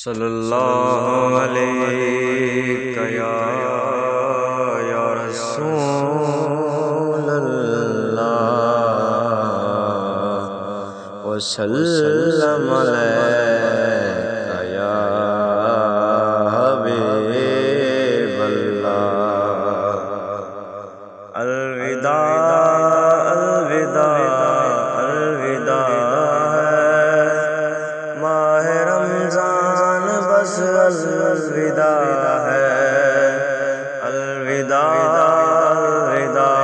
صلی اللہ علیہ یا رسول اللہ وسلم علیک یا حبیب اللہ۔ الوداع الوداع الوداع ماہ رمضان بس الوداع ہے، الوداع الوداع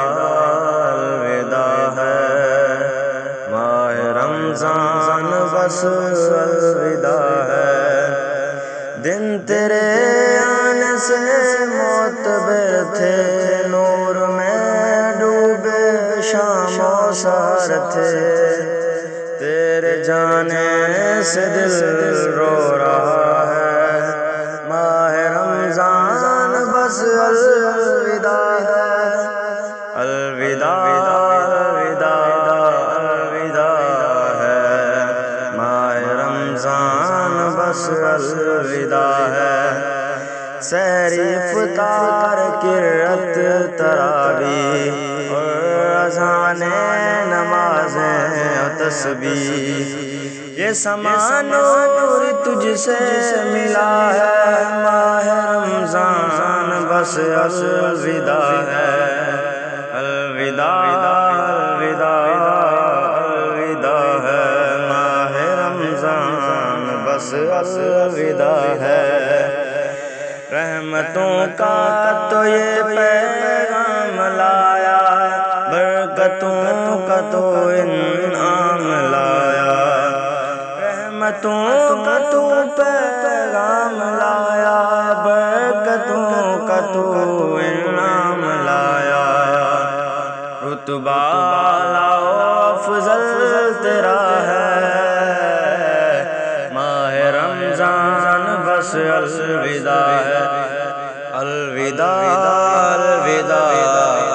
الوداع ہے، ماہ رمضان بس الوداع ہے۔ دن تیرے آنے سے معتبر تھے، نور میں ڈوبے شام و سحر تھے، تیرے جانے سے دل رو رہا ہے، ماہ رمضان بس الوداع ہے، الوداع الوداع الوداع ہے، ماہ رمضان بس الوداع ہے۔ سحری افطار قرات تراویح اور اذانیں نمازیں اور تسبیح، یہ سما نور تجھ سے ملا ہے، ماہ رمضان بس الوداع ہے، الوداع الوداع الوداع ہے، ماہ رمضان بس الوداع ہے۔ رحمتوں کا تو یہ پیغام لایا، برکتوں کا تو انعام لایا، رحمتوں کا تو پیغام لایا، برکتوں کا تو انعام لایا، رتبہ اعلیٰ و افضل تیرا ہے، ماہ رمضان بس الوداع ہے، الوداع الوداع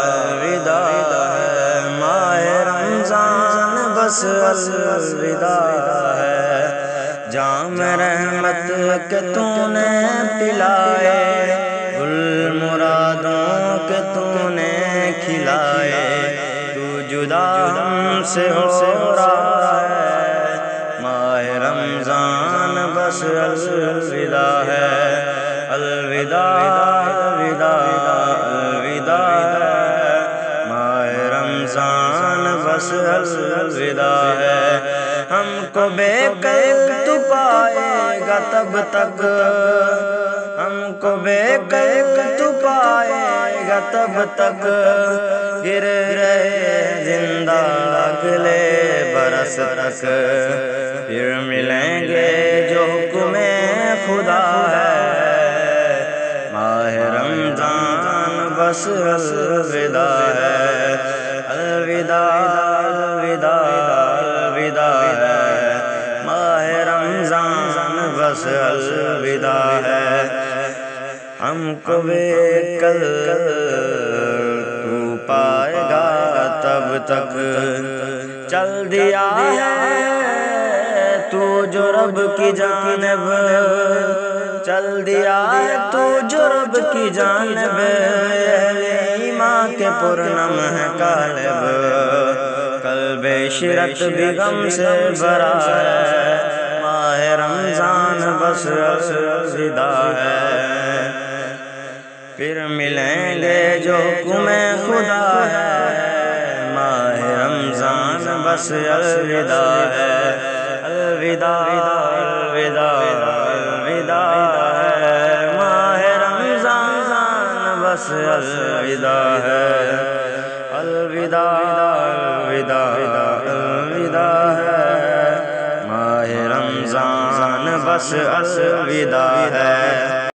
الوداع ہے، ماہ رمضان بس الوداع ہے۔ جام رحمت کے تو نے پلائے، گل مرادوں کے تو نے کھلائے، تو جدا ہم سے ہو رہا ہے، ماہ رمضان بس الوداع ہے، الوداع الوداع الوداع ہے، ماہ رمضان بس الوداع ہے۔ ہم کو بے قید تو پائے گا تب تک، ہم کو بے قید تو پائے گا تب تک، گر رہے زندہ اگلے برس تک، پھر ملیں گے جو حکم خدا ہے، ماہ رمضان بس الوداع ہے، الوداع الوداع الوداع ہے، ماہ رمضان بس الوداع ہے۔ ہم کو بے کل تو پائے گا تب تک، چل دیا ہے تو جو رب کی جانب، چل دیا ہے تو جو رب کی جانب، اہل ایمان کے پرنم ہے قالب، قلب عشرت بھی غم سے بھرا ہے، ماہ رمضان بس الوداع ہے، پھر ملیں گے جو حکم خدا ہے، ماہ رمضان بس الوداع ہے، الوداع الوداع الوداع ہے، ماہ رمضان بس الوداع ہے، الوداع الوداع الوداع ہے، ماہ رمضان بس الوداع ہے۔